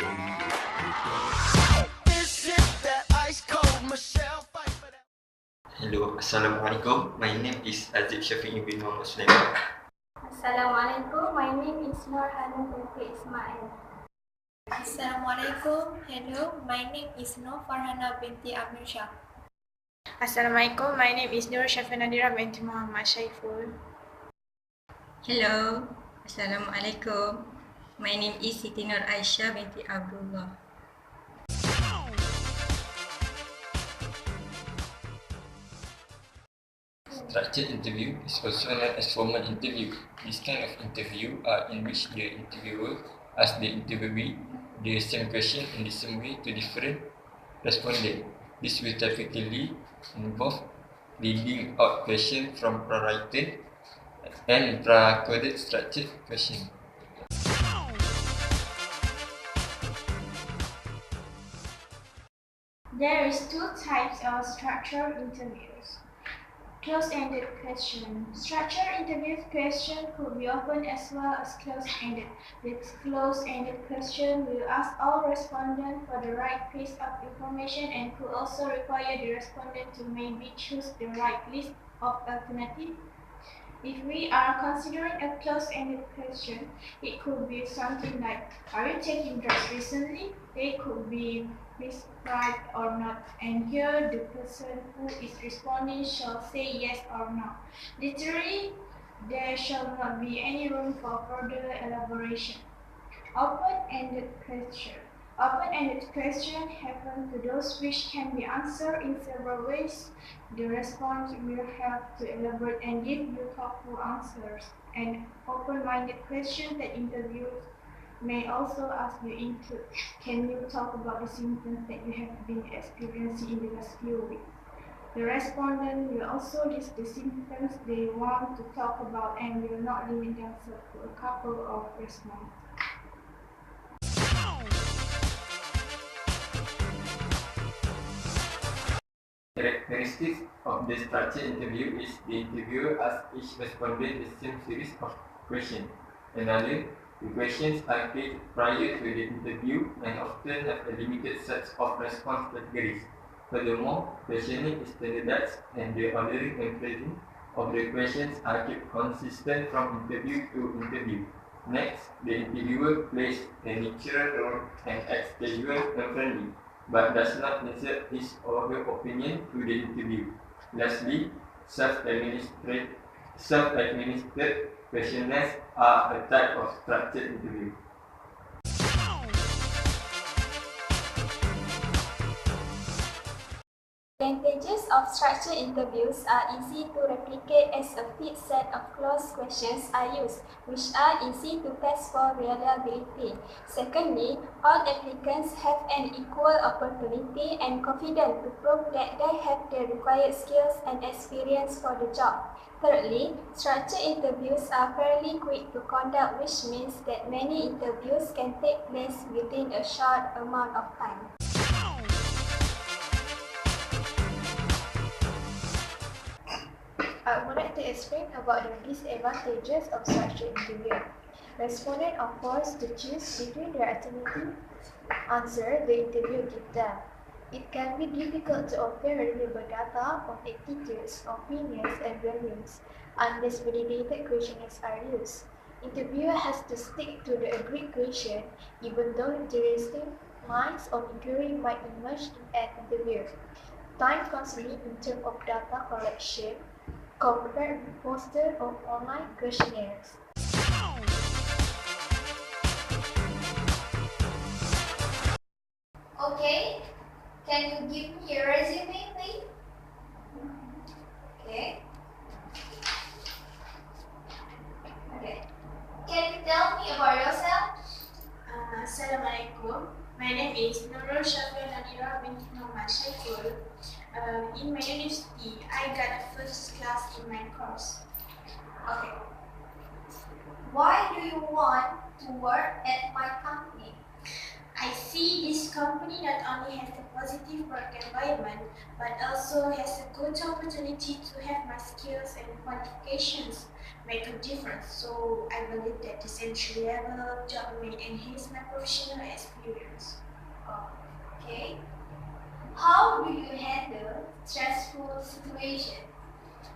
Hello, Assalamualaikum. My name is Aziz Syafiq bin Muhammad Sulaiman. Assalamualaikum, my name is Nur Hanum binti Ismail. Assalamualaikum. Hello, my name is Nur Farhana binti Amir Shah. Assalamualaikum, my name is Nur Shafin Nadira binti Muhammad Syaiful. Hello, Assalamualaikum. My name is Siti Nur Aisyah binti Abdullah. Structured interview is also known as formal interview. This kind of interview are in which the interviewer asks the interviewee the same question in the same way to different respondents. This will typically involve reading out questions from pre-written and pre-coded structured questions. There is two types of structured interviews. Close-ended question. Structured interview question could be open as well as close-ended. The close-ended question will ask all respondents for the right piece of information and could also require the respondent to maybe choose the right list of alternatives. If we are considering a close-ended question, it could be something like, are you taking drugs recently? They could be prescribed or not, and here the person who is responding shall say yes or no. Literally, there shall not be any room for further elaboration. Open-ended question. Open-ended questions happen to those which can be answered in several ways. The respondent will have to elaborate and give you thoughtful answers. An open-minded question that interviewers may also ask you include, can you talk about the symptoms that you have been experiencing in the last few weeks? The respondent will also list the symptoms they want to talk about and will not limit themselves to a couple of responses. Characteristics of the structured interview is the interviewer asks each respondent the same series of questions. Another, the questions are created prior to the interview and often have a limited set of response categories. Furthermore, questioning is standardized and the ordering and phrasing of the questions are kept consistent from interview to interview. Next, the interviewer plays a natural role and acts casual and friendly, but does not insert his or her opinion to the interview. Lastly, self-administered questionnaires are a type of structured interview. Advantages of structured interviews are easy to replicate as a fixed set of closed questions are used, which are easy to test for reliability. Secondly, all applicants have an equal opportunity and confidence to prove that they have the required skills and experience for the job. Thirdly, structured interviews are fairly quick to conduct, which means that many interviews can take place within a short amount of time. I would like to explain about the disadvantages of structured interview. Respondents are forced to choose between the alternative answer the interview gives them. It can be difficult to obtain reliable data on attitudes, opinions, and values unless validated questionnaires are used. Interviewer has to stick to the agreed question, even though interesting minds or inquiry might emerge in an interview. Time consuming in terms of data collection compared with posted or online questionnaires. Okay, can you give me your resume, please? Okay. Can you tell me about yourself? Assalamualaikum. My name is Nurul Shafia Nadira binti Muhammad Syaiful. In my university, I got a first class in my course. Okay. Why do you want to work at my company? I see this company not only has a positive work environment, but also has a good opportunity to have my skills and qualifications make a difference. So I believe that this entry-level job may enhance my professional experience. Okay. How do you handle stressful situations?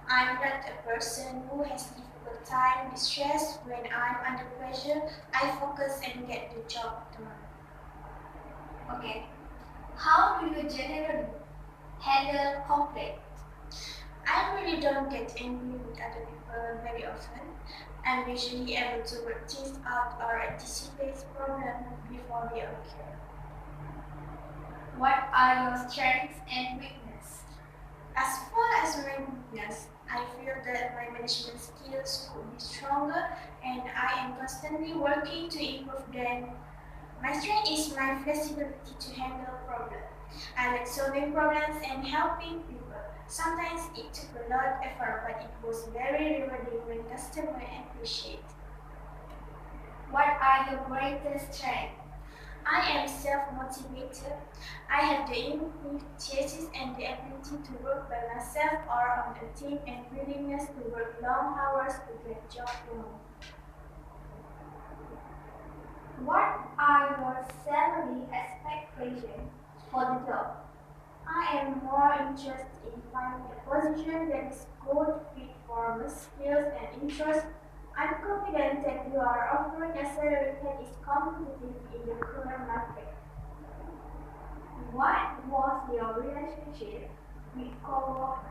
I'm not a person who has difficult time with stress. When I'm under pressure, I focus and get the job done. Okay. How do you generally handle conflict? I really don't get angry with other people very often. I'm usually able to work things out or anticipate problems before they occur. What are your strengths and weaknesses? As far as my weakness, I feel that my management skills could be stronger and I am constantly working to improve them. My strength is my flexibility to handle problems. I like solving problems and helping people. Sometimes it took a lot of effort, but it was very rewarding when customers appreciate it. What are your greatest strengths? I am self-motivated. I have the enthusiasm and the ability to work by myself or on a team and willingness to work long hours to get job done. What are your salary expectations for the job? I am more interested in finding a position that is good fit for my skills and interests. I'm confident that you are offering a salary that is competitive in the current market. What was your relationship with coworkers?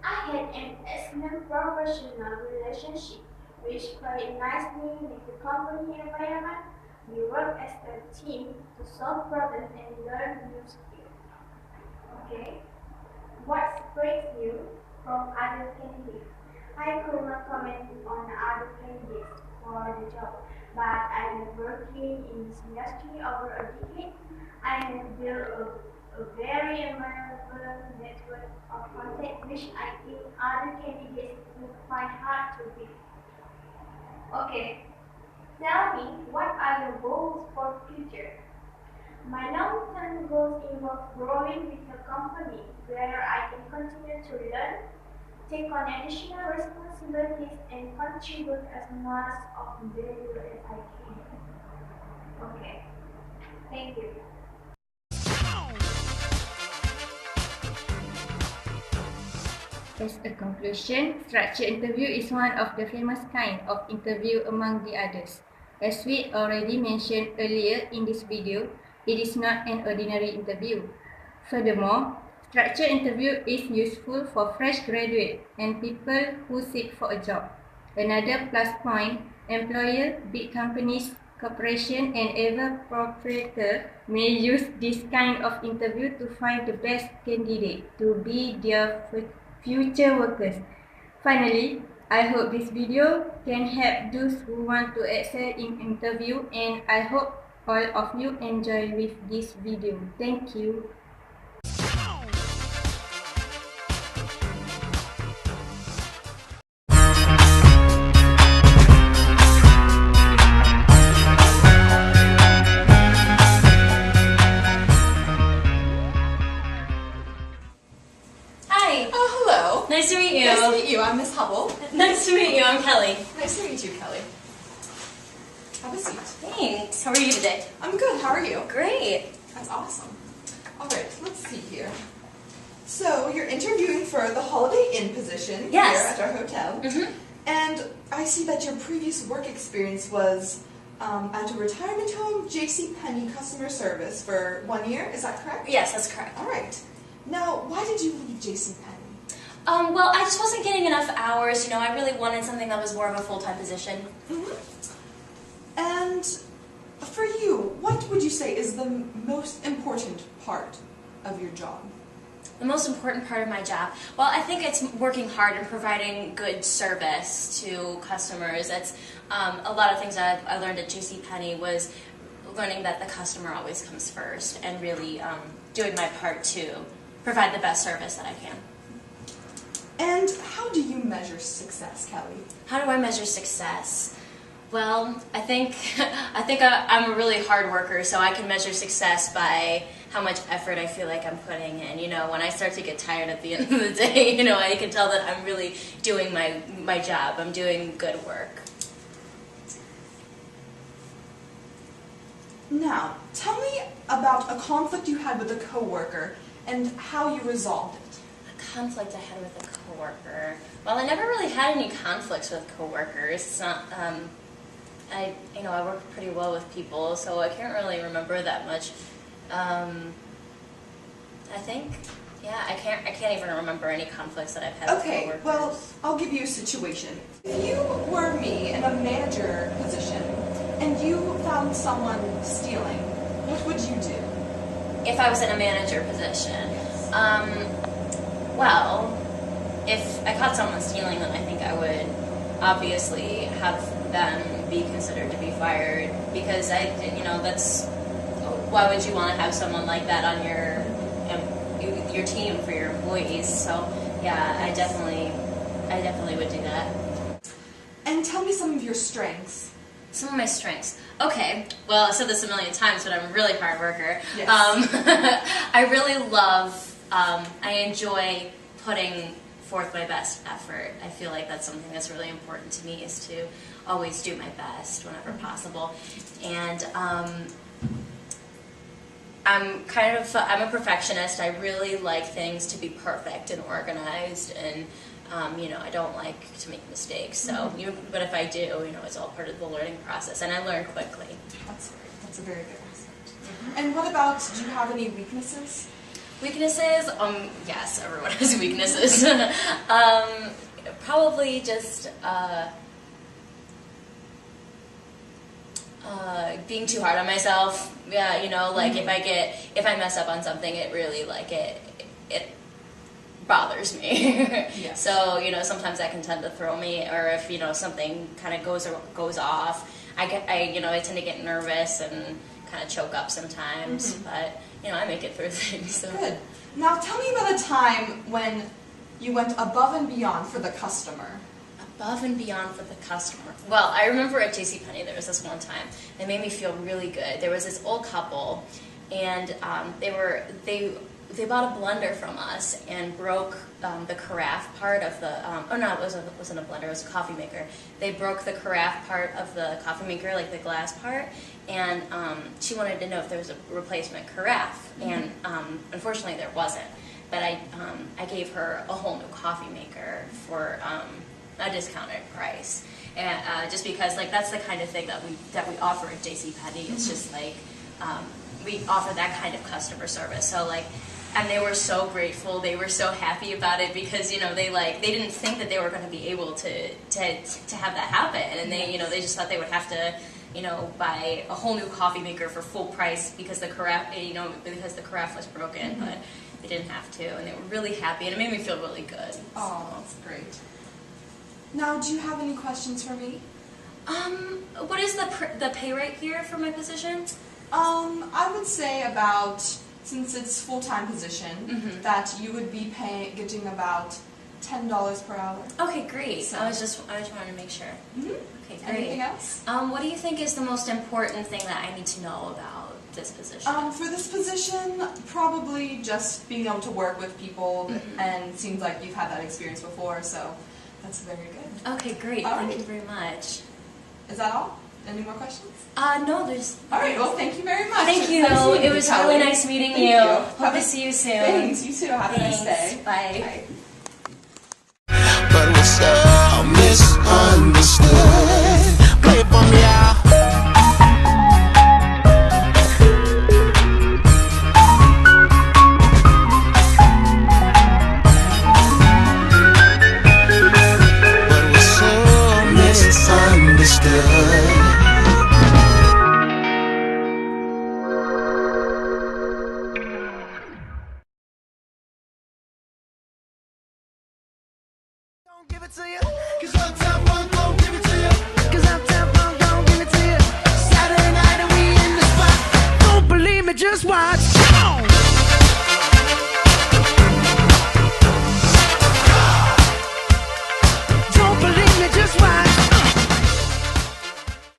I had an excellent professional relationship which played nicely with the company environment. We work as a team to solve problems and learn new skills. Okay. What separates you from other candidates? I could not comment on other candidates for the job, but I have been working in this industry over a decade. I have built a very valuable network of contacts which I think other candidates would find hard to beat. Okay. Tell me, what are your goals for future? My long-term goals involve growing with the company where I can continue to learn, take on additional responsibilities, and contribute as much of value as I can. Okay. Thank you. As a conclusion, structured interview is one of the famous kind of interview among the others. As we already mentioned earlier in this video, it is not an ordinary interview. Furthermore, structured interview is useful for fresh graduates and people who seek for a job. Another plus point, employer, big companies, corporation and even proprietor may use this kind of interview to find the best candidate to be their future workers. Finally, I hope this video can help those who want to excel in interview, and I hope all of you enjoy with this video. Thank you. Hi. Oh, hello. Nice to meet you. Nice to meet you. I'm Miss Hubble. Nice to meet you. I'm Kelly. Nice to meet you, Kelly. Have a seat. Thanks. How are you today? I'm good. How are you? Great. That's awesome. All right, let's see here. So, you're interviewing for the Holiday Inn position Yes. here at our hotel. Mm-hmm. And I see that your previous work experience was at a retirement home, JCPenney customer service for 1 year. Is that correct? Yes, that's correct. All right. Now, why did you leave JCPenney? Well, I just wasn't getting enough hours. You know, I really wanted something that was more of a full-time position. Mm-hmm. And for you, what would you say is the most important part of your job? The most important part of my job? Well, I think it's working hard and providing good service to customers. It's a lot of things that I learned at JCPenney was learning that the customer always comes first and really doing my part to provide the best service that I can. And how do you measure success, Kelly? How do I measure success? Well, I think I'm a really hard worker, so I can measure success by how much effort I feel like I'm putting in. You know, when I start to get tired at the end of the day, you know, I can tell that I'm really doing my job. I'm doing good work. Now, tell me about a conflict you had with a coworker and how you resolved it. A conflict I had with a coworker. Well, I never really had any conflicts with coworkers. It's not. I work pretty well with people, so I can't really remember that much. I think, yeah, I can't even remember any conflicts that I've had with coworkers. Okay, well, I'll give you a situation. If you were me in a manager position and you found someone stealing, what would you do? If I was in a manager position, well, if I caught someone stealing, then I think I would obviously have them be considered to be fired, because why would you want to have someone like that on your team for your employees? So yeah, I definitely would do that. And tell me some of your strengths. Some of my strengths. Okay, well, I've said this a million times, but I'm a really hard worker. Yes. I really love, I enjoy putting forth my best effort. I feel like that's something that's really important to me, is to always do my best whenever possible. And I'm a perfectionist. I really like things to be perfect and organized, and I don't like to make mistakes. So, but if I do, it's all part of the learning process, and I learn quickly. That's great. That's a very good aspect. And what about, do you have any weaknesses? Weaknesses? Yes, everyone has weaknesses. Probably just being too hard on myself. Yeah, if I mess up on something, it really it bothers me. Yes. So, sometimes that can tend to throw me, or if, something kind of goes off, I tend to get nervous and kind of choke up sometimes, but, I make it through things. So. Good. Now, tell me about a time when you went above and beyond for the customer. Above and beyond for the customer. Well, I remember at JCPenney there was this one time that made me feel really good. There was this old couple, and they bought a blender from us and broke the carafe part of the, it wasn't a blender, it was a coffee maker. They broke the carafe part of the coffee maker, like the glass part, and she wanted to know if there was a replacement carafe, and unfortunately there wasn't. But I gave her a whole new coffee maker for a discounted price, and just because that's the kind of thing that we offer at JCPenney. It's just we offer that kind of customer service. So and they were so grateful. They were so happy about it, because they didn't think that they were going to be able to have that happen, and they just thought they would have to buy a whole new coffee maker for full price because the carafe was broken, but they didn't have to, and they were really happy, and it made me feel really good. Oh, that's great. Now, do you have any questions for me? What is the pay rate here for my position? I would say about, since it's full-time position, that you would be getting about $10 per hour. Okay, great. So. I just wanted to make sure. Okay, great. Anything else? What do you think is the most important thing that I need to know about this position? For this position, probably just being able to work with people, and it seems like you've had that experience before, so that's very good. Okay, great. Thank you very much. Is that all? Any more questions? No, there's... All right, well, thank you very much. Thank you. It was really nice meeting you. Hope to see you soon. Thanks. You too. Have a nice day. Bye. Bye. But we're so misunderstood. Play it for me, y'all.